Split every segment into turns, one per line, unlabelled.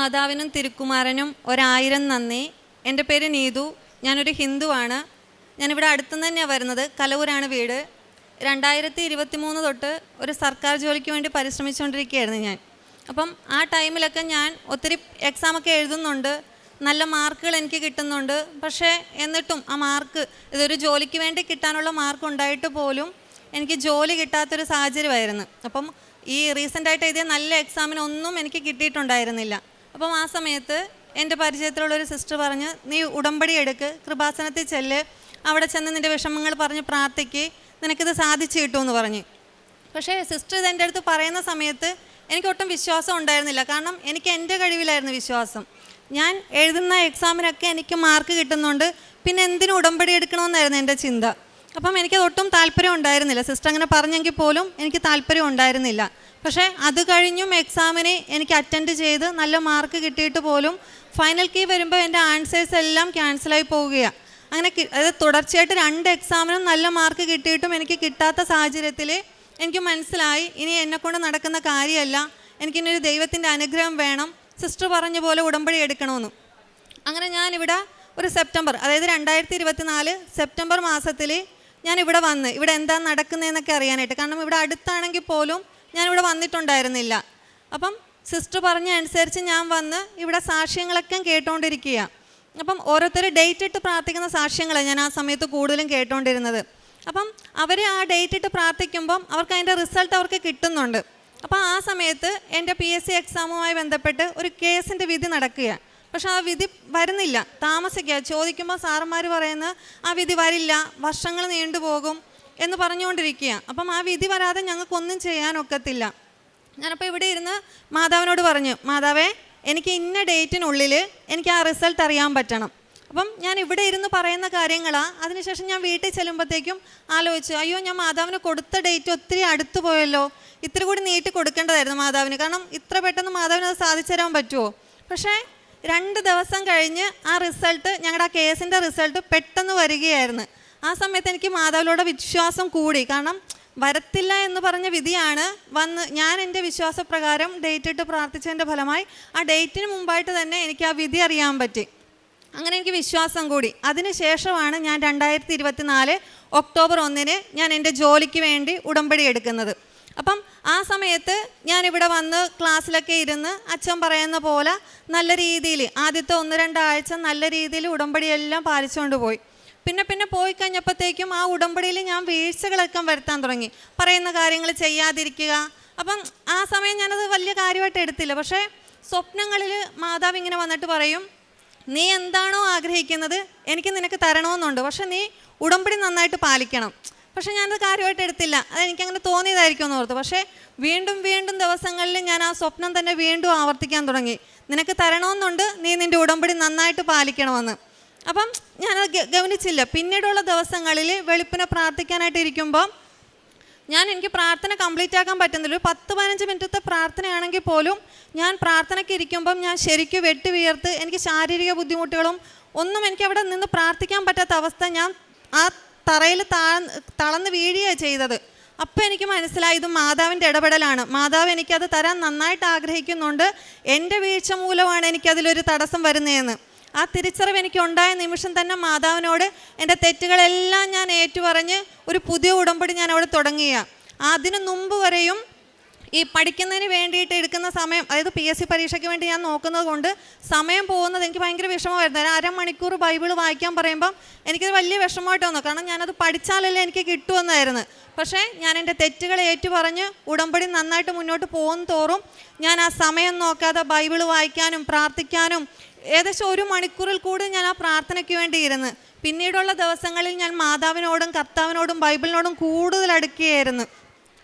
മാതാവിനും തിരുക്കുമാരനും 1000 നന്ദി. എൻ്റെ പേര് നീതു. ഞാനൊരു ഹിന്ദുവാണ്. ഞാനിവിടെ അടുത്തുനിന്ന് തന്നെയാണ് വരുന്നത്. കലവൂരാണ് വീട്. 2023 തൊട്ട് ഒരു സർക്കാർ ജോലിക്ക് വേണ്ടി പരിശ്രമിച്ചുകൊണ്ടിരിക്കുകയായിരുന്നു ഞാൻ. അപ്പം ആ ടൈമിലൊക്കെ ഞാൻ ഒത്തിരി എക്സാമൊക്കെ എഴുതുന്നുണ്ട്, നല്ല മാർക്കുകൾ എനിക്ക് കിട്ടുന്നുണ്ട്. പക്ഷേ എന്നിട്ടും ആ മാർക്ക്, ഇതൊരു ജോലിക്ക് വേണ്ടി കിട്ടാനുള്ള മാർക്ക് ഉണ്ടായിട്ട് പോലും എനിക്ക് ജോലി കിട്ടാത്തൊരു സാഹചര്യമായിരുന്നു. അപ്പം ഈ റീസെൻ്റായിട്ട് എഴുതിയ നല്ല എക്സാമിനൊന്നും എനിക്ക് കിട്ടിയിട്ടുണ്ടായിരുന്നില്ല. അപ്പം ആ സമയത്ത് എൻ്റെ പരിചയത്തിലുള്ളൊരു സിസ്റ്റർ പറഞ്ഞ്, നീ ഉടമ്പടി എടുക്ക്, കൃപാസനത്തിൽ ചെല്ല്, അവിടെ ചെന്ന് നിൻ്റെ വിഷമങ്ങൾ പറഞ്ഞ് പ്രാർത്ഥിക്ക്, നിനക്കിത് സാധിച്ചു കിട്ടുമെന്ന് പറഞ്ഞ്. പക്ഷേ സിസ്റ്റർ ഇത് എൻ്റെ അടുത്ത് പറയുന്ന സമയത്ത് എനിക്കൊട്ടും വിശ്വാസം ഉണ്ടായിരുന്നില്ല. കാരണം എനിക്ക് എൻ്റെ കഴിവിലായിരുന്നു വിശ്വാസം. ഞാൻ എഴുതുന്ന എക്സാമിനൊക്കെ എനിക്ക് മാർക്ക് കിട്ടുന്നുണ്ട്, പിന്നെ എന്തിനും ഉടമ്പടി എടുക്കണമെന്നായിരുന്നു എൻ്റെ ചിന്ത. അപ്പം എനിക്കതൊട്ടും താല്പര്യം ഉണ്ടായിരുന്നില്ല. സിസ്റ്റർ അങ്ങനെ പറഞ്ഞെങ്കിൽ പോലും എനിക്ക് താല്പര്യം ഉണ്ടായിരുന്നില്ല. പക്ഷേ അത് കഴിഞ്ഞും എക്സാമിന് എനിക്ക് അറ്റൻഡ് ചെയ്ത് നല്ല മാർക്ക് കിട്ടിയിട്ട് പോലും ഫൈനൽ കീ വരുമ്പോൾ എൻ്റെ ആൻസേഴ്സ് എല്ലാം ക്യാൻസലായി പോവുകയാണ്. അങ്ങനെ അത് തുടർച്ചയായിട്ട് 2 എക്സാമിനും നല്ല മാർക്ക് കിട്ടിയിട്ടും എനിക്ക് കിട്ടാത്ത സാഹചര്യത്തിൽ എനിക്ക് മനസ്സിലായി, ഇനി എന്നെക്കൊണ്ട് നടക്കുന്ന കാര്യമല്ല, എനിക്കിനൊരു ദൈവത്തിൻ്റെ അനുഗ്രഹം വേണം, സിസ്റ്റർ പറഞ്ഞ പോലെ ഉടമ്പടി എടുക്കണമെന്ന്. അങ്ങനെ ഞാനിവിടെ ഒരു സെപ്റ്റംബർ, അതായത് 2024 സെപ്റ്റംബർ മാസത്തിൽ ഞാനിവിടെ വന്ന് ഇവിടെ എന്താ നടക്കുന്നതെന്നൊക്കെ അറിയാനായിട്ട്. കാരണം ഇവിടെ അടുത്താണെങ്കിൽ പോലും ഞാനിവിടെ വന്നിട്ടുണ്ടായിരുന്നില്ല. അപ്പം സിസ്റ്റർ പറഞ്ഞ അനുസരിച്ച് ഞാൻ വന്ന് ഇവിടെ സാക്ഷ്യങ്ങളൊക്കെ കേട്ടുകൊണ്ടിരിക്കുക. അപ്പം ഓരോരുത്തർ ഡേറ്റ് ഇട്ട് പ്രാർത്ഥിക്കുന്ന സാക്ഷ്യങ്ങളാണ് ഞാൻ ആ സമയത്ത് കൂടുതലും കേട്ടുകൊണ്ടിരുന്നത്. അപ്പം അവർ ആ ഡേറ്റ് ഇട്ട് പ്രാർത്ഥിക്കുമ്പം അവർക്ക് അതിൻ്റെ റിസൾട്ട് അവർക്ക് കിട്ടുന്നുണ്ട്. അപ്പോൾ ആ സമയത്ത് എൻ്റെ PSC എക്സാമുമായി ബന്ധപ്പെട്ട് ഒരു കേസിൻ്റെ വിധി നടക്കുകയാണ്. പക്ഷെ ആ വിധി വരുന്നില്ല, താമസിക്കുക. ചോദിക്കുമ്പോൾ സാറന്മാർ പറയുന്നത് ആ വിധി വരില്ല, വർഷങ്ങൾ നീണ്ടുപോകും എന്ന് പറഞ്ഞുകൊണ്ടിരിക്കുക. അപ്പം ആ വിധി വരാതെ ഞങ്ങൾക്കൊന്നും ചെയ്യാനൊക്കത്തില്ല. ഞാനപ്പോൾ ഇവിടെ ഇരുന്ന് മാതാവിനോട് പറഞ്ഞു, മാതാവേ, എനിക്ക് ഇന്ന ഡേറ്റിനുള്ളിൽ എനിക്ക് ആ റിസൾട്ട് അറിയാൻ പറ്റണം. അപ്പം ഞാൻ ഇവിടെ ഇരുന്ന് പറയുന്ന കാര്യങ്ങളാണ്. അതിനുശേഷം ഞാൻ വീട്ടിൽ ചെല്ലുമ്പോഴത്തേക്കും ആലോചിച്ചു, അയ്യോ, ഞാൻ മാതാവിന് കൊടുത്ത ഡേറ്റ് ഒത്തിരി അടുത്ത് പോയല്ലോ, ഇത്തിരി കൂടി നീട്ടി കൊടുക്കേണ്ടതായിരുന്നു മാതാവിന്. കാരണം ഇത്ര പെട്ടെന്ന് മാതാവിന് അത് സാധിച്ചു തരാൻ പറ്റുമോ? പക്ഷേ 2 ദിവസം കഴിഞ്ഞ് ആ റിസൾട്ട്, ഞങ്ങളുടെ ആ കേസിൻ്റെ റിസൾട്ട് പെട്ടെന്ന് വരികയായിരുന്നു. ആ സമയത്ത് എനിക്ക് മാതാവിനോട് വിശ്വാസം കൂടി. കാരണം വരത്തില്ല എന്ന് പറഞ്ഞ വിധിയാണ് വന്ന്, ഞാൻ എൻ്റെ വിശ്വാസപ്രകാരം ഡേറ്റ് ഇട്ട് പ്രാർത്ഥിച്ചതിൻ്റെ ഫലമായി ആ ഡേറ്റിന് മുമ്പായിട്ട് തന്നെ എനിക്ക് ആ വിധി അറിയാൻ പറ്റി. അങ്ങനെ എനിക്ക് വിശ്വാസം കൂടി. അതിനുശേഷമാണ് ഞാൻ 2024 ഒക്ടോബർ 1 ഞാൻ എൻ്റെ ജോലിക്ക് വേണ്ടി ഉടമ്പടി എടുക്കുന്നത്. അപ്പം ആ സമയത്ത് ഞാനിവിടെ വന്ന് ക്ലാസ്സിലൊക്കെ ഇരുന്ന് അച്ഛൻ പറയുന്ന പോലെ നല്ല രീതിയിൽ ആദ്യത്തെ 1-2 ആഴ്ച നല്ല രീതിയിൽ ഉടമ്പടിയെല്ലാം പാലിച്ചുകൊണ്ട് പോയി. പിന്നെ പോയി കഴിഞ്ഞപ്പോഴത്തേക്കും ആ ഉടമ്പടിയിൽ ഞാൻ വീഴ്ചകളൊക്കെ വരുത്താൻ തുടങ്ങി, പറയുന്ന കാര്യങ്ങൾ ചെയ്യാതിരിക്കുക. അപ്പം ആ സമയം ഞാനത് വലിയ കാര്യമായിട്ട് എടുത്തില്ല. പക്ഷേ സ്വപ്നങ്ങളിൽ മാതാവ് ഇങ്ങനെ വന്നിട്ട് പറയും, നീ എന്താണോ ആഗ്രഹിക്കുന്നത് എനിക്ക് നിനക്ക് തരണമെന്നുണ്ട്, പക്ഷെ നീ ഉടമ്പടി നന്നായിട്ട് പാലിക്കണം. പക്ഷേ ഞാനത് കാര്യമായിട്ട് എടുത്തില്ല, അതെനിക്കങ്ങനെ തോന്നിയതായിരിക്കും എന്ന് ഓർത്തു. പക്ഷേ വീണ്ടും ദിവസങ്ങളിൽ ഞാൻ ആ സ്വപ്നം തന്നെ വീണ്ടും ആവർത്തിക്കാൻ തുടങ്ങി, നിനക്ക് തരണമെന്നുണ്ട്, നീ നിൻ്റെ ഉടമ്പടി നന്നായിട്ട് പാലിക്കണമെന്ന്. അപ്പം ഞാനത് ഗവനിച്ചില്ല. പിന്നീടുള്ള ദിവസങ്ങളിൽ വെളുപ്പിനെ പ്രാർത്ഥിക്കാനായിട്ട് ഇരിക്കുമ്പോൾ എനിക്ക് പ്രാർത്ഥന കംപ്ലീറ്റ് ആക്കാൻ പറ്റുന്നില്ല. ഒരു 10-15 മിനിറ്റത്തെ പ്രാർത്ഥനയാണെങ്കിൽ പോലും ഞാൻ പ്രാർത്ഥനയ്ക്ക് ഇരിക്കുമ്പം ഞാൻ ശരിക്കും വെട്ടി വിയർത്ത്, എനിക്ക് ശാരീരിക ബുദ്ധിമുട്ടുകളും ഒന്നും എനിക്ക് അവിടെ നിന്ന് പ്രാർത്ഥിക്കാൻ പറ്റാത്ത അവസ്ഥ, ഞാൻ ആ തറയിൽ തളർന്ന് വീഴുകയാണ് ചെയ്തത്. അപ്പോൾ എനിക്ക് മനസ്സിലായി, ഇത് മാതാവിൻ്റെ ഇടപെടലാണ്. മാതാവ് എനിക്കത് തരാൻ നന്നായിട്ട് ആഗ്രഹിക്കുന്നുണ്ട്, എൻ്റെ വീഴ്ച മൂലമാണ് എനിക്കതിലൊരു തടസ്സം വരുന്നതെന്ന്. ആ തിരിച്ചറിവ് എനിക്ക് ഉണ്ടായ നിമിഷം തന്നെ മാതാവിനോട് എൻ്റെ തെറ്റുകളെല്ലാം ഞാൻ ഏറ്റുപറഞ്ഞ് ഒരു പുതിയ ഉടമ്പടി ഞാൻ അവിടെ തുടങ്ങിയ. അതിനു മുമ്പ് വരെയും ഈ പഠിക്കുന്നതിന് വേണ്ടിയിട്ട് എടുക്കുന്ന സമയം, അതായത് PSC പരീക്ഷയ്ക്ക് വേണ്ടി ഞാൻ നോക്കുന്നത് കൊണ്ട് സമയം പോകുന്നത് എനിക്ക് ഭയങ്കര വിഷമമായിരുന്നു. ഒരു 1/2 മണിക്കൂർ ബൈബിൾ വായിക്കാൻ പറയുമ്പം എനിക്കത് വലിയ വിഷമമായിട്ട് വന്നു. കാരണം ഞാനത് പഠിച്ചാലല്ലേ എനിക്ക് കിട്ടുമെന്നായിരുന്നു. പക്ഷേ ഞാൻ എൻ്റെ തെറ്റുകൾ ഏറ്റുപറഞ്ഞ് ഉടമ്പടി നന്നായിട്ട് മുന്നോട്ട് പോകും തോറും ഞാൻ ആ സമയം നോക്കാതെ ബൈബിൾ വായിക്കാനും പ്രാർത്ഥിക്കാനും ഏകദേശം 1 മണിക്കൂറിൽ കൂടി ഞാൻ ആ പ്രാർത്ഥനയ്ക്ക് വേണ്ടി ഇരുന്ന്. പിന്നീടുള്ള ദിവസങ്ങളിൽ ഞാൻ മാതാവിനോടും കർത്താവിനോടും ബൈബിളിനോടും കൂടുതൽ അടുക്കുകയായിരുന്നു.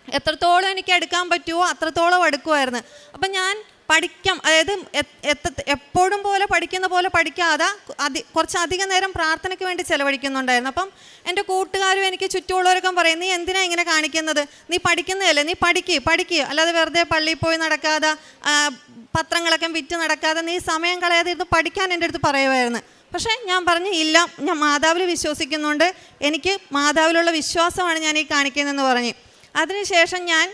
എത്രത്തോളം എനിക്ക് എടുക്കാൻ പറ്റുമോ അത്രത്തോളം അടുക്കുമായിരുന്നു. അപ്പം ഞാൻ പഠിക്കാം, അതായത് എപ്പോഴും പോലെ പഠിക്കുന്ന പോലെ പഠിക്കാതെ കുറച്ചധികം നേരം പ്രാർത്ഥനയ്ക്ക് വേണ്ടി ചിലവഴിക്കുന്നുണ്ടായിരുന്നു. അപ്പം എൻ്റെ കൂട്ടുകാരും എനിക്ക് ചുറ്റുമുള്ളവരൊക്കെ പറയും, നീ എന്തിനാ ഇങ്ങനെ കാണിക്കുന്നത്, നീ പഠിക്കുന്നതല്ലേ, നീ പഠിക്കുക, അല്ലാതെ വെറുതെ പള്ളിയിൽ പോയി നടക്കാതെ പത്രങ്ങളൊക്കെ വിറ്റ് നടക്കാതെ നീ സമയം കളയാതെ ഇരുന്ന് പഠിക്കാൻ എൻ്റെ അടുത്ത് പറയുമായിരുന്നു. പക്ഷേ ഞാൻ പറഞ്ഞു, ഇല്ല, ഞാൻ മാതാവിൽ വിശ്വസിക്കുന്നുണ്ട്, എനിക്ക് മാതാവിലുള്ള വിശ്വാസമാണ് ഞാൻ ഈ കാണിക്കുന്നതെന്ന് പറഞ്ഞ്. അതിനുശേഷം ഞാൻ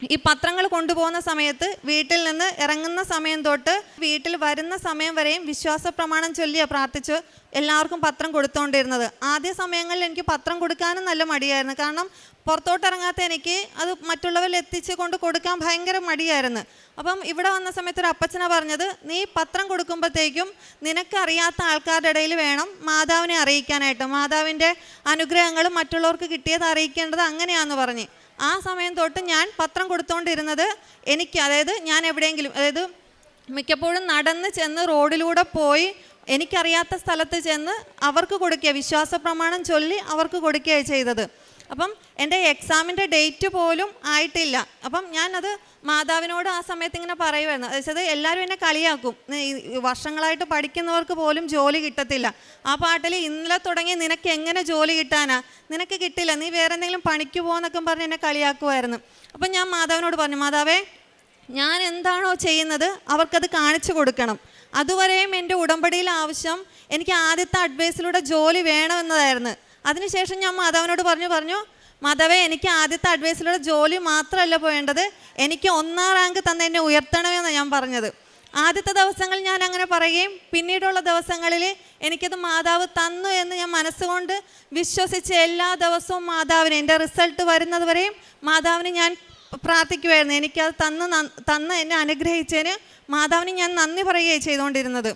ഈ പത്രങ്ങൾ കൊണ്ടുപോകുന്ന സമയത്ത് വീട്ടിൽ നിന്ന് ഇറങ്ങുന്ന സമയം തൊട്ട് വീട്ടിൽ വരുന്ന സമയം വരെയും വിശ്വാസ പ്രമാണം ചൊല്ലിയാണ് പ്രാർത്ഥിച്ച് എല്ലാവർക്കും പത്രം കൊടുത്തുകൊണ്ടിരുന്നത്. ആദ്യ സമയങ്ങളിൽ എനിക്ക് പത്രം കൊടുക്കാനും നല്ല മടിയായിരുന്നു. കാരണം പുറത്തോട്ടിറങ്ങാത്ത എനിക്ക് അത് മറ്റുള്ളവരിൽ എത്തിച്ച് കൊണ്ട് കൊടുക്കാൻ ഭയങ്കര മടിയായിരുന്നു. അപ്പം ഇവിടെ വന്ന സമയത്ത് ഒരു അപ്പച്ചനാണ് പറഞ്ഞത്, നീ പത്രം കൊടുക്കുമ്പോഴത്തേക്കും നിനക്കറിയാത്ത ആൾക്കാരുടെ ഇടയിൽ വേണം മാതാവിനെ അറിയിക്കാനായിട്ട്. മാതാവിൻ്റെ അനുഗ്രഹങ്ങൾ മറ്റുള്ളവർക്ക് കിട്ടിയത് അറിയിക്കേണ്ടത് അങ്ങനെയാണെന്ന് പറഞ്ഞ് ആ സമയം തൊട്ട് ഞാൻ പത്രം കൊടുത്തുകൊണ്ടിരുന്നത് എനിക്ക്, അതായത് ഞാൻ എവിടെയെങ്കിലും, അതായത് മിക്കപ്പോഴും നടന്ന് ചെന്ന് റോഡിലൂടെ പോയി എനിക്കറിയാത്ത സ്ഥലത്ത് ചെന്ന് അവർക്ക് കൊടുക്കുക, വിശ്വാസ പ്രമാണം ചൊല്ലി അവർക്ക് കൊടുക്കുകയാണ് ചെയ്തത്. അപ്പം എൻ്റെ എക്സാമിൻ്റെ ഡേറ്റ് പോലും ആയിട്ടില്ല. അപ്പം ഞാനത് മാതാവിനോട് ആ സമയത്ത് ഇങ്ങനെ പറയുമായിരുന്നു. അതായത് എല്ലാവരും എന്നെ കളിയാക്കും, വർഷങ്ങളായിട്ട് പഠിക്കുന്നവർക്ക് പോലും ജോലി കിട്ടത്തില്ല. ആ പാട്ടിൽ ഇന്നലെ തുടങ്ങി നിനക്ക് എങ്ങനെ ജോലി കിട്ടാനാ, നിനക്ക് കിട്ടില്ല, നീ വേറെ എന്തെങ്കിലും പണിക്ക് പോകുന്നൊക്കെ പറഞ്ഞ് എന്നെ കളിയാക്കുമായിരുന്നു. അപ്പം ഞാൻ മാതാവിനോട് പറഞ്ഞു, മാതാവേ ഞാൻ എന്താണോ ചെയ്യുന്നത് അവർക്കത് കാണിച്ചു കൊടുക്കണം. അതുവരെയും എൻ്റെ ഉടമ്പടിയിൽ ആവശ്യം എനിക്ക് ആദ്യത്തെ അഡ്വൈസിലൂടെ ജോലി വേണമെന്നതായിരുന്നു. അതിനുശേഷം ഞാൻ മാതാവിനോട് പറഞ്ഞു മാതാവേ, എനിക്ക് ആദ്യത്തെ അഡ്വൈസിലൂടെ ജോലി മാത്രമല്ല പോയേണ്ടത്, എനിക്ക് 1ാം റാങ്ക് തന്നെ എന്നെ ഉയർത്തണമെന്നാണ് ഞാൻ പറഞ്ഞത്. ആദ്യത്തെ ദിവസങ്ങൾ ഞാൻ അങ്ങനെ പറയുകയും പിന്നീടുള്ള ദിവസങ്ങളിൽ എനിക്കത് മാതാവ് തന്നു എന്ന് ഞാൻ മനസ്സുകൊണ്ട് വിശ്വസിച്ച് എല്ലാ ദിവസവും മാതാവിനെ, എൻ്റെ റിസൾട്ട് വരുന്നത് വരെയും മാതാവിന് ഞാൻ പ്രാർത്ഥിക്കുമായിരുന്നു. എനിക്കത് തന്ന് എന്നെ അനുഗ്രഹിച്ചതിന് മാതാവിന് ഞാൻ നന്ദി പറയുകയാണ് ചെയ്തുകൊണ്ടിരുന്നത്.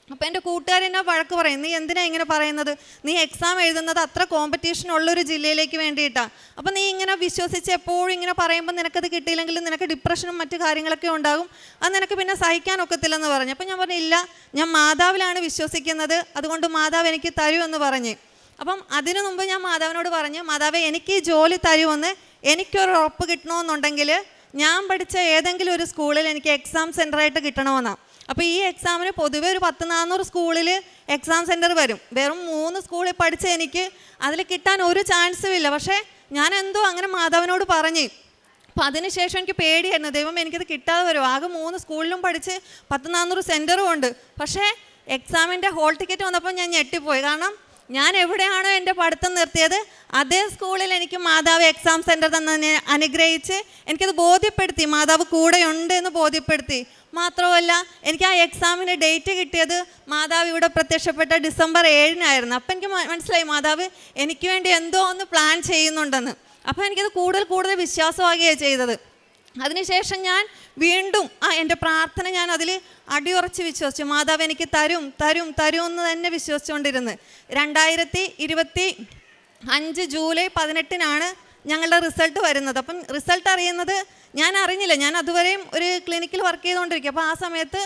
അപ്പോൾ എൻ്റെ കൂട്ടുകാരെന്നെ വഴക്ക് പറയും, നീ എന്തിനാണ് ഇങ്ങനെ പറയുന്നത്, നീ എക്സാം എഴുതുന്നത് അത്ര കോമ്പറ്റീഷൻ ഉള്ളൊരു ജില്ലയിലേക്ക് വേണ്ടിയിട്ടാണ്. അപ്പോൾ നീ ഇങ്ങനെ വിശ്വസിച്ച് എപ്പോഴും ഇങ്ങനെ പറയുമ്പോൾ നിനക്കത് കിട്ടിയില്ലെങ്കിൽ നിനക്ക് ഡിപ്രഷനും മറ്റു കാര്യങ്ങളൊക്കെ ഉണ്ടാകും, അത് നിനക്ക് പിന്നെ സഹിക്കാനൊക്കത്തില്ലെന്ന് പറഞ്ഞു. അപ്പോൾ ഞാൻ പറഞ്ഞു, ഇല്ല, ഞാൻ മാതാവിലാണ് വിശ്വസിക്കുന്നത്, അതുകൊണ്ട് മാതാവ് എനിക്ക് തരുമെന്ന് പറഞ്ഞ്. അപ്പം അതിനു മുമ്പ് ഞാൻ മാതാവിനോട് പറഞ്ഞു, മാതാവേ എനിക്ക് ഈ ജോലി തരുമെന്ന് എനിക്കൊരു ഉറപ്പ് കിട്ടണമെന്നുണ്ടെങ്കിൽ ഞാൻ പഠിച്ച ഏതെങ്കിലും ഒരു സ്കൂളിൽ എനിക്ക് എക്സാം സെൻ്ററായിട്ട് കിട്ടണമെന്നാണ്. അപ്പോൾ ഈ എക്സാമിന് പൊതുവെ ഒരു 100-400 സ്കൂളിൽ എക്സാം സെൻറ്റർ വരും. വെറും 3 സ്കൂളിൽ പഠിച്ച എനിക്ക് അതിൽ കിട്ടാൻ ഒരു ചാൻസും ഇല്ല. പക്ഷേ ഞാൻ എന്തോ അങ്ങനെ മാതാവിനോട് പറഞ്ഞ്. അപ്പോൾ അതിനുശേഷം എനിക്ക് പേടിയായിരുന്നു, ദൈവം എനിക്കത് കിട്ടാതെ വരും. ആകെ 3 സ്കൂളിലും പഠിച്ച് 100-400 സെൻറ്ററും ഉണ്ട്. പക്ഷേ എക്സാമിൻ്റെ ഹോൾ ടിക്കറ്റ് വന്നപ്പോൾ ഞാൻ ഞെട്ടിപ്പോയി. കാരണം ഞാൻ എവിടെയാണോ എൻ്റെ പഠിത്തം നിർത്തിയത് അതേ സ്കൂളിൽ എനിക്ക് മാതാവ് എക്സാം സെൻറ്റർ തന്നെ അനുഗ്രഹിച്ച് എനിക്കത് ബോധ്യപ്പെടുത്തി, മാതാവ് കൂടെയുണ്ട് എന്ന് ബോധ്യപ്പെടുത്തി. മാത്രമല്ല എനിക്ക് ആ എക്സാമിൻ്റെ ഡേറ്റ് കിട്ടിയത് മാതാവ് ഇവിടെ പ്രത്യക്ഷപ്പെട്ട ഡിസംബർ 7-നായിരുന്നു. അപ്പം എനിക്ക് മനസ്സിലായി മാതാവ് എനിക്ക് വേണ്ടി എന്തോ ഒന്ന് പ്ലാൻ ചെയ്യുന്നുണ്ടെന്ന്. അപ്പോൾ എനിക്കത് കൂടുതൽ വിശ്വാസമാകുകയാണ് ചെയ്തത്. അതിനുശേഷം ഞാൻ വീണ്ടും എൻ്റെ പ്രാർത്ഥന ഞാൻ അതിൽ അടിയുറച്ച് വിശ്വസിച്ചു, മാതാവ് എനിക്ക് തരും എന്ന് തന്നെ വിശ്വസിച്ചുകൊണ്ടിരുന്നു. 2025 ജൂലൈ 18-നാണ് ഞങ്ങളുടെ റിസൾട്ട് വരുന്നത്. അപ്പം റിസൾട്ട് അറിയുന്നത് ഞാൻ അറിഞ്ഞില്ല, ഞാൻ അതുവരെയും ഒരു ക്ലിനിക്കിൽ വർക്ക് ചെയ്തുകൊണ്ടിരിക്കും. അപ്പോൾ ആ സമയത്ത്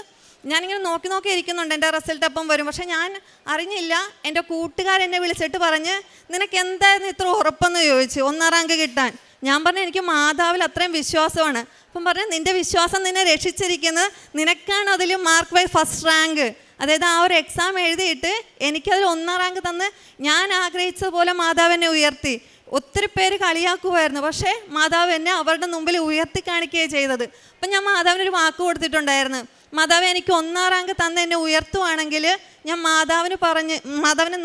ഞാനിങ്ങനെ നോക്കി ഇരിക്കുന്നുണ്ട് എൻ്റെ റിസൾട്ട് അപ്പം വരും. പക്ഷേ ഞാൻ അറിഞ്ഞില്ല. എൻ്റെ കൂട്ടുകാരെന്നെ വിളിച്ചിട്ട് പറഞ്ഞ്, നിനക്ക് എന്തായിരുന്നു ഇത്ര ഉറപ്പെന്ന് ചോദിച്ചു 1ാം റാങ്ക് കിട്ടാൻ. ഞാൻ പറഞ്ഞു, എനിക്ക് മാതാവിൽ അത്രയും വിശ്വാസമാണ്. അപ്പം പറഞ്ഞു, നിൻ്റെ വിശ്വാസം നിന്നെ രക്ഷിച്ചിരിക്കുന്നത്, നിനക്കാണ് അതിൽ മാർക്ക് ബൈ ഫസ്റ്റ് റാങ്ക്. അതായത് ആ ഒരു എക്സാം എഴുതിയിട്ട് എനിക്കതിൽ 1ാം റാങ്ക് തന്ന് ഞാൻ ആഗ്രഹിച്ചതുപോലെ മാതാവ് എന്നെ ഉയർത്തി. ഒത്തിരി പേര് കളിയാക്കുമായിരുന്നു, പക്ഷേ മാതാവ് എന്നെ അവരുടെ മുമ്പിൽ ഉയർത്തി കാണിക്കുകയാണ് ചെയ്തത്. അപ്പം ഞാൻ മാതാവിനൊരു വാക്ക് കൊടുത്തിട്ടുണ്ടായിരുന്നു, മാതാവ് എനിക്ക് 1ാം റാങ്ക് തന്ന് എന്നെ ഉയർത്തുവാണെങ്കിൽ ഞാൻ മാതാവിന്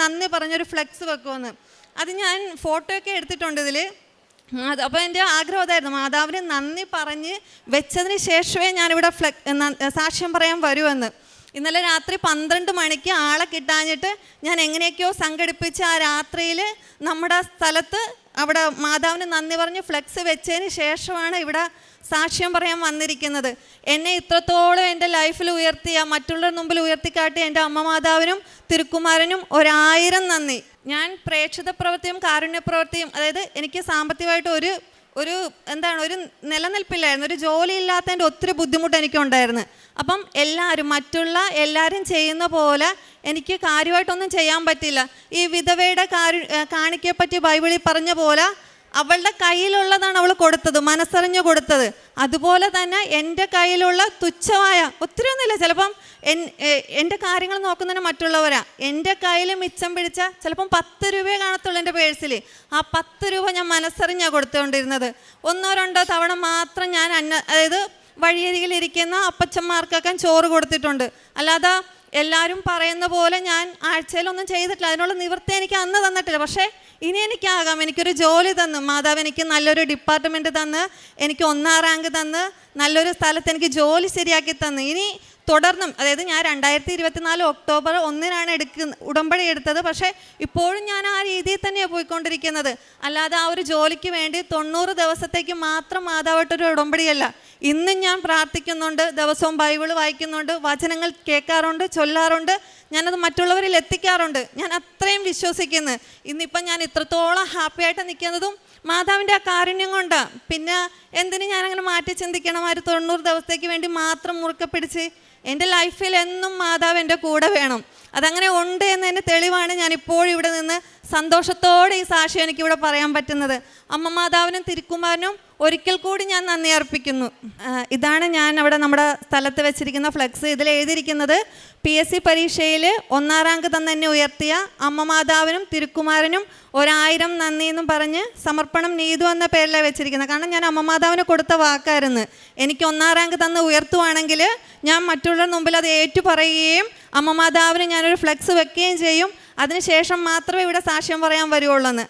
നന്ദി പറഞ്ഞൊരു ഫ്ലെക്സ് വെക്കുമെന്ന്. അത് ഞാൻ ഫോട്ടോയൊക്കെ എടുത്തിട്ടുണ്ട് ഇതിൽ. അപ്പോൾ എൻ്റെ ആഗ്രഹം അതായിരുന്നു, മാതാവിന് നന്ദി പറഞ്ഞ് വെച്ചതിന് ശേഷമേ ഞാനിവിടെ സാക്ഷ്യം പറയാൻ വരുമെന്ന്. ഇന്നലെ രാത്രി 12 മണിക്ക് ആളെ കിട്ടാഞ്ഞിട്ട് ഞാൻ എങ്ങനെയൊക്കെയോ സംഘടിപ്പിച്ച് ആ രാത്രിയിൽ നമ്മുടെ സ്ഥലത്ത് അവിടെ മാതാവിന് നന്ദി പറഞ്ഞ് ഫ്ലെക്സ് വെച്ചതിന് ശേഷമാണ് ഇവിടെ സാക്ഷ്യം പറയാൻ വന്നിരിക്കുന്നത്. എന്നെ ഇത്രത്തോളം എൻ്റെ ലൈഫിൽ ഉയർത്തിയ, മറ്റുള്ളവരുടെ മുമ്പിൽ ഉയർത്തിക്കാട്ടിയ എൻ്റെ അമ്മ മാതാവിനും തിരുക്കുമാരനും 1000 നന്ദി. ഞാൻ പ്രേക്ഷിത പ്രവൃത്തിയും കാരുണ്യപ്രവൃത്തിയും, അതായത് എനിക്ക് സാമ്പത്തികമായിട്ട് ഒരു നിലനിൽപ്പില്ലായിരുന്നു, ഒരു ജോലി ഇല്ലാത്തതിൻ്റെ ഒത്തിരി ബുദ്ധിമുട്ട് എനിക്കുണ്ടായിരുന്നു. അപ്പം എല്ലാവരും ചെയ്യുന്ന പോലെ എനിക്ക് കാര്യമായിട്ടൊന്നും ചെയ്യാൻ പറ്റില്ല. ഈ വിധവയുടെ കാണിക്കപ്പറ്റി ബൈബിളിൽ പറഞ്ഞ പോലെ അവളുടെ കയ്യിലുള്ളതാണ് അവൾ കൊടുത്തത്, മനസ്സറിഞ്ഞ് കൊടുത്തത്. അതുപോലെ തന്നെ എൻ്റെ കയ്യിലുള്ള തുച്ഛമായ, ഒത്തിരി ഒന്നുമില്ല, ചിലപ്പം എൻ്റെ കാര്യങ്ങൾ നോക്കുന്നതിന് മറ്റുള്ളവരാ. എൻ്റെ കയ്യിൽ മിച്ചം പിടിച്ച ചിലപ്പം 10 രൂപയെ കാണത്തുള്ളൂ എൻ്റെ പേഴ്സിൽ. ആ 10 രൂപ ഞാൻ മനസ്സറിഞ്ഞാണ് കൊടുത്തുകൊണ്ടിരുന്നത്. 1-2 തവണ മാത്രം ഞാൻ അതായത് വഴിയരികിലിരിക്കുന്ന അപ്പച്ചന്മാർക്കൊക്കെ ചോറ് കൊടുത്തിട്ടുണ്ട്. അല്ലാതെ എല്ലാവരും പറയുന്ന പോലെ ഞാൻ ആഴ്ചയിലൊന്നും ചെയ്തിട്ടില്ല. അതിനുള്ള നിവൃത്തി എനിക്ക് അന്ന് തന്നിട്ടില്ല. പക്ഷേ ഇനി എനിക്കാകാം. എനിക്കൊരു ജോലി തന്ന് മാതാവ്, എനിക്ക് നല്ലൊരു ഡിപ്പാർട്ട്മെൻറ്റ് തന്ന്, എനിക്ക് 1ാം റാങ്ക് തന്ന്, നല്ലൊരു സ്ഥലത്ത് എനിക്ക് ജോലി ശരിയാക്കി തന്ന്. ഇനി തുടർന്നും, അതായത് ഞാൻ 2024 ഒക്ടോബർ 1 ഉടമ്പടി എടുത്തത്. പക്ഷേ ഇപ്പോഴും ഞാൻ ആ രീതിയിൽ തന്നെയാണ് പോയിക്കൊണ്ടിരിക്കുന്നത്. അല്ലാതെ ആ ഒരു ജോലിക്ക് വേണ്ടി 90 ദിവസത്തേക്ക് മാത്രം മാതാവായിട്ടൊരു ഉടമ്പടിയല്ല. ഇന്നും ഞാൻ പ്രാർത്ഥിക്കുന്നുണ്ട്, ദിവസവും ബൈബിൾ വായിക്കുന്നുണ്ട്, വചനങ്ങൾ കേൾക്കാറുണ്ട്, ചൊല്ലാറുണ്ട്, ഞാനത് മറ്റുള്ളവരിൽ എത്തിക്കാറുണ്ട്. ഞാൻ അത്രയും വിശ്വസിക്കുന്നു. ഇന്നിപ്പം ഞാൻ ഇത്രത്തോളം ഹാപ്പി ആയിട്ട് നിൽക്കുന്നതും മാതാവിൻ്റെ ആ കാരുണ്യം കൊണ്ടാണ്. പിന്നെ എന്തിനു ഞാനങ്ങനെ മാറ്റി ചിന്തിക്കണം? 90 ദിവസത്തേക്ക് വേണ്ടി മാത്രം മുറുക്കെ പിടിച്ച് എൻ്റെ ലൈഫിൽ എന്നും മാതാവ് എൻ്റെ കൂടെ വേണം. അതങ്ങനെ ഉണ്ട് എന്നതിൻ്റെ തെളിവാണ് ഞാനിപ്പോഴും ഇവിടെ നിന്ന് സന്തോഷത്തോടെ ഈ സാക്ഷ്യം എനിക്കിവിടെ പറയാൻ പറ്റുന്നത്. അമ്മ മാതാവിനും തിരുക്കുമാരനും ഒരിക്കൽ കൂടി ഞാൻ നന്ദി അർപ്പിക്കുന്നു. ഇതാണ് ഞാൻ അവിടെ നമ്മുടെ സ്ഥലത്ത് വെച്ചിരിക്കുന്ന ഫ്ലെക്സ്. ഇതിൽ എഴുതിയിരിക്കുന്നത് PSC പരീക്ഷയിൽ 1ാം റാങ്ക് തന്നെ എന്നെ ഉയർത്തിയ അമ്മ മാതാവിനും തിരുക്കുമാരനും 1000 നന്ദി എന്നും പറഞ്ഞ് സമർപ്പണം നീതു എന്ന പേരിലാണ് വെച്ചിരിക്കുന്നത്. കാരണം ഞാൻ അമ്മ മാതാവിന് കൊടുത്ത വാക്കായിരുന്നു, എനിക്ക് 1ാം റാങ്ക് തന്ന് ഉയർത്തുവാണെങ്കിൽ ഞാൻ മറ്റുള്ളവരുടെ മുമ്പിൽ അത് ഏറ്റു പറയുകയും അമ്മ മാതാവിന് ഞാനൊരു ഫ്ലെക്സ് വെക്കുകയും ചെയ്യും. അതിനുശേഷം മാത്രമേ ഇവിടെ സാക്ഷ്യം പറയാൻ വരുവുള്ളൂ എന്ന്.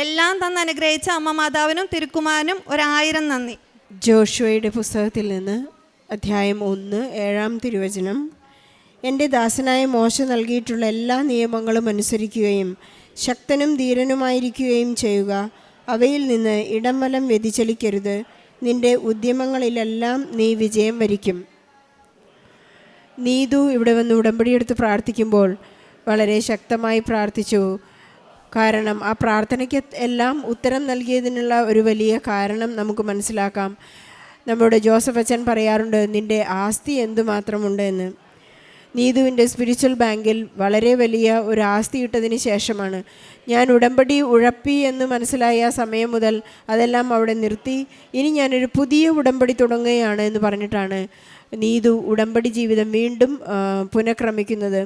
എല്ലാം തന്ന് അനുഗ്രഹിച്ച അമ്മ മാതാവിനും തിരുക്കുമാരനും 1000 നന്ദി.
ജോഷുവയുടെ പുസ്തകത്തിൽ നിന്ന് അധ്യായം 1 7-ാം തിരുവചനം. എൻ്റെ ദാസനായ മോശ നൽകിയിട്ടുള്ള എല്ലാ നിയമങ്ങളും അനുസരിക്കുകയും ശക്തനും ധീരനുമായിരിക്കുകയും ചെയ്യുക. അവയിൽ നിന്ന് ഇടംവലം വ്യതിചലിക്കരുത്. നിൻ്റെ ഉദ്യമങ്ങളിലെല്ലാം നീ വിജയം വരിക്കും. നീതു ഇവിടെ വന്ന് ഉടമ്പടിയെടുത്ത് പ്രാർത്ഥിക്കുമ്പോൾ വളരെ ശക്തമായി പ്രാർത്ഥിച്ചു. കാരണം ആ പ്രാർത്ഥനയ്ക്ക് എല്ലാം ഉത്തരം നൽകിയതിനുള്ള ഒരു വലിയ കാരണം നമുക്ക് മനസ്സിലാക്കാം. നമ്മുടെ ജോസഫ് അച്ഛൻ പറയാറുണ്ട്, നിൻ്റെ ആസ്തി എന്തുമാത്രമുണ്ട് എന്ന്. നീതുവിൻ്റെ സ്പിരിച്വൽ ബാങ്കിൽ വളരെ വലിയ ഒരു ആസ്തി ഇട്ടതിന് ശേഷമാണ് ഞാൻ ഉടമ്പടി ഉഴപ്പി എന്ന് മനസ്സിലായ സമയം മുതൽ അതെല്ലാം അവിടെ നിർത്തി. ഇനി ഞാനൊരു പുതിയ ഉടമ്പടി തുടങ്ങുകയാണ് എന്ന് പറഞ്ഞിട്ടാണ് നീതു ഉടമ്പടി ജീവിതം വീണ്ടും പുനഃക്രമിക്കുന്നത്.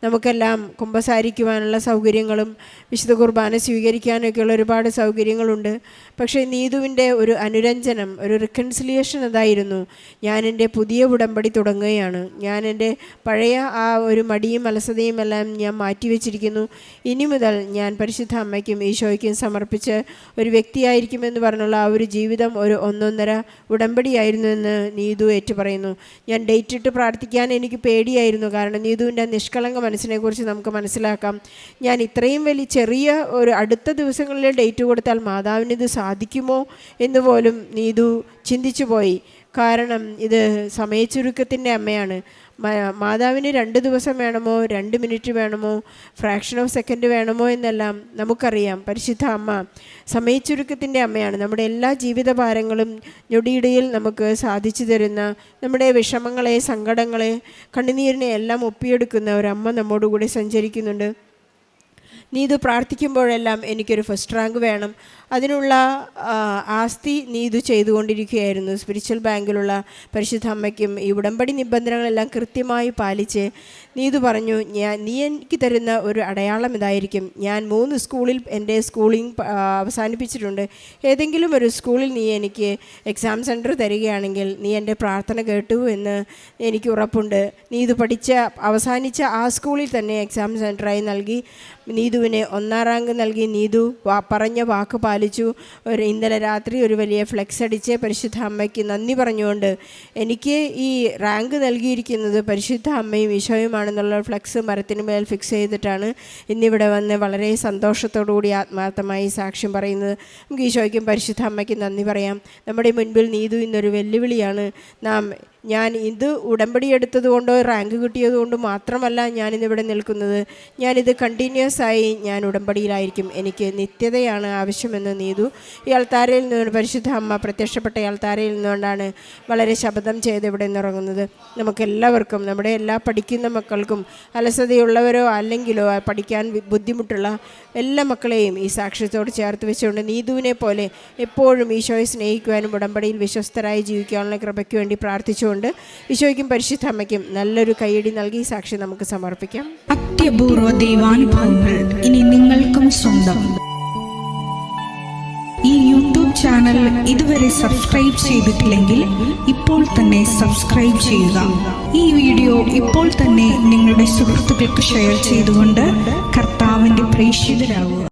നമുക്കെല്ലാം കുമ്പസാരിക്കുവാനുള്ള സൗകര്യങ്ങളും വിശുദ്ധ കുർബാന സ്വീകരിക്കാനൊക്കെയുള്ള ഒരുപാട് സൗകര്യങ്ങളുണ്ട്. പക്ഷേ നീതുവിൻ്റെ ഒരു അനുരഞ്ജനം, ഒരു റിക്കൺസിലിയേഷൻ അതായിരുന്നു, ഞാൻ എൻ്റെ പുതിയ ഉടമ്പടി തുടങ്ങുകയാണ്. ഞാൻ എൻ്റെ പഴയ ആ ഒരു മടിയും അലസതയും എല്ലാം ഞാൻ മാറ്റിവെച്ചിരിക്കുന്നു. ഇനി മുതൽ ഞാൻ പരിശുദ്ധ അമ്മയ്ക്കും ഈശോയ്ക്കും സമർപ്പിച്ച് ഒരു വ്യക്തിയായിരിക്കുമെന്ന് പറഞ്ഞുള്ള ആ ഒരു ജീവിതം ഒരു 1.5 ഉടമ്പടിയായിരുന്നു എന്ന് നീതു ഏറ്റുപറയുന്നു. ഞാൻ ഡേറ്റ് ഇട്ട് പ്രാർത്ഥിക്കാൻ എനിക്ക് പേടിയായിരുന്നു. കാരണം നീതുവിൻ്റെ നിഷ്കളങ്ക മനസ്സിനെക്കുറിച്ച് നമുക്ക് മനസ്സിലാക്കാം. ഞാൻ ഇത്രയും വലിയ ചെറിയ ഒരു അടുത്ത ദിവസങ്ങളിൽ ഡേറ്റ് കൊടുത്താൽ മാതാവിന് ഇത് സാധിക്കുമോ എന്ന് പോലും നീതു ചിന്തിച്ചു പോയി. കാരണം ഇത് സമയച്ചുരുക്കത്തിൻ്റെ അമ്മയാണ്. മാതാവിന് 2 ദിവസം വേണമോ, 2 മിനിറ്റ് വേണമോ, ഫ്രാക്ഷൻ ഓഫ് സെക്കൻഡ് വേണമോ എന്നെല്ലാം നമുക്കറിയാം. പരിശുദ്ധ അമ്മ സമയച്ചുരുക്കത്തിൻ്റെ അമ്മയാണ്. നമ്മുടെ എല്ലാ ജീവിതഭാരങ്ങളും ഞൊടിയിടയിൽ നമുക്ക് സാധിച്ചു തരുന്ന, നമ്മുടെ വിഷമങ്ങളെ, സങ്കടങ്ങളെ, കണ്ണുനീരിനെ എല്ലാം ഒപ്പിയെടുക്കുന്ന ഒരമ്മ നമ്മോടുകൂടി സഞ്ചരിക്കുന്നുണ്ട്. നീതു പ്രാർത്ഥിക്കുമ്പോഴെല്ലാം എനിക്കൊരു ഫസ്റ്റ് റാങ്ക് വേണം, അതിനുള്ള ആസ്തി നീതു ചെയ്തുകൊണ്ടിരിക്കുകയായിരുന്നു. സ്പിരിച്വൽ ബാങ്കിലുള്ള പരിശുദ്ധ അമ്മയ്ക്കും ഈ ഉടമ്പടി നിബന്ധനകളെല്ലാം കൃത്യമായി പാലിച്ച് നീതു പറഞ്ഞു, നീ എനിക്ക് തരുന്ന ഒരു അടയാളം ഇതായിരിക്കും. ഞാൻ 3 സ്കൂളിൽ എൻ്റെ സ്കൂളിംഗ് അവസാനിപ്പിച്ചിട്ടുണ്ട്. ഏതെങ്കിലും ഒരു സ്കൂളിൽ നീ എനിക്ക് എക്സാം സെൻറ്റർ തരികയാണെങ്കിൽ നീ എൻ്റെ പ്രാർത്ഥന കേട്ടു എന്ന് എനിക്ക് ഉറപ്പുണ്ട്. നീതു അവസാനിച്ച ആ സ്കൂളിൽ തന്നെ എക്സാം സെൻറ്ററായി നൽകി. നീതുവിന് 1ാം റാങ്ക് നൽകി. നീതു പറഞ്ഞ വാക്ക് പാലിച്ചു. ഇന്നലെ രാത്രി ഒരു വലിയ ഫ്ലെക്സ് അടിച്ച് പരിശുദ്ധ അമ്മയ്ക്ക് നന്ദി പറഞ്ഞുകൊണ്ട്, എനിക്ക് ഈ റാങ്ക് നൽകിയിരിക്കുന്നത് പരിശുദ്ധ അമ്മയും ഈശോയുമാണെന്നുള്ള ഫ്ലെക്സ് മരത്തിന് മേൽ ഫിക്സ് ചെയ്തിട്ടാണ് ഇന്നിവിടെ വന്ന് വളരെ സന്തോഷത്തോടുകൂടി ആത്മാർത്ഥമായി സാക്ഷ്യം പറയുന്നത്. നമുക്ക് ഈശോയ്ക്കും പരിശുദ്ധ അമ്മയ്ക്കും നന്ദി പറയാം. നമ്മുടെ മുൻപിൽ നീതു ഇന്നൊരു വെല്ലുവിളിയാണ്. ഞാൻ ഇത് ഉടമ്പടി എടുത്തതുകൊണ്ടോ റാങ്ക് കിട്ടിയതുകൊണ്ടോ മാത്രമല്ല ഞാനിന്നിവിടെ നിൽക്കുന്നത്. ഞാനിത് കണ്ടിന്യൂസ് ആയി ഞാൻ ഉടമ്പടിയിലായിരിക്കും. എനിക്ക് നിത്യതയാണ് ആവശ്യമെന്ന് നീതു ഈ അൾത്താരയിൽ നിന്ന്, പരിശുദ്ധ അമ്മ പ്രത്യക്ഷപ്പെട്ട അൾത്താരയിൽ നിന്നുകൊണ്ടാണ് വളരെ ശബ്ദം ചെയ്ത് ഇവിടെ നിന്നിറങ്ങുന്നത്. നമുക്കെല്ലാവർക്കും, നമ്മുടെ എല്ലാ പഠിക്കുന്ന മക്കൾക്കും, അലസതയുള്ളവരോ അല്ലെങ്കിലോ പഠിക്കാൻ ബുദ്ധിമുട്ടുള്ള എല്ലാ മക്കളെയും ഈ സാക്ഷ്യത്തോട് ചേർത്ത് വെച്ചുകൊണ്ട് നീതുവിനെ പോലെ എപ്പോഴും ഈശോയെ സ്നേഹിക്കുവാനും ഉടമ്പടിയിൽ വിശ്വസ്തരായി ജീവിക്കാനുള്ള കൃപയ്ക്ക് വേണ്ടി പ്രാർത്ഥിച്ചു കൊണ്ട് ഈശോയ്ക്കും പരിശുദ്ധ അമ്മയ്ക്കും നല്ലൊരു കൈയടി നൽകി സാക്ഷി നമുക്ക് സമർപ്പിക്കാം.
അത്യപൂർവ ദൈവാനുഭവങ്ങൾ ഇനി നിങ്ങൾക്കും സ്വന്തം. ഈ യൂട്യൂബ് ചാനൽ ഇതുവരെ സബ്സ്ക്രൈബ് ചെയ്തിട്ടില്ലെങ്കിൽ ഇപ്പോൾ തന്നെ സബ്സ്ക്രൈബ് ചെയ്യുക. ഈ വീഡിയോ ഇപ്പോൾ തന്നെ നിങ്ങളുടെ സുഹൃത്തുക്കൾക്ക് ഷെയർ ചെയ്തുകൊണ്ട് കർത്താവിൻ്റെ പ്രേക്ഷിതരാകുക.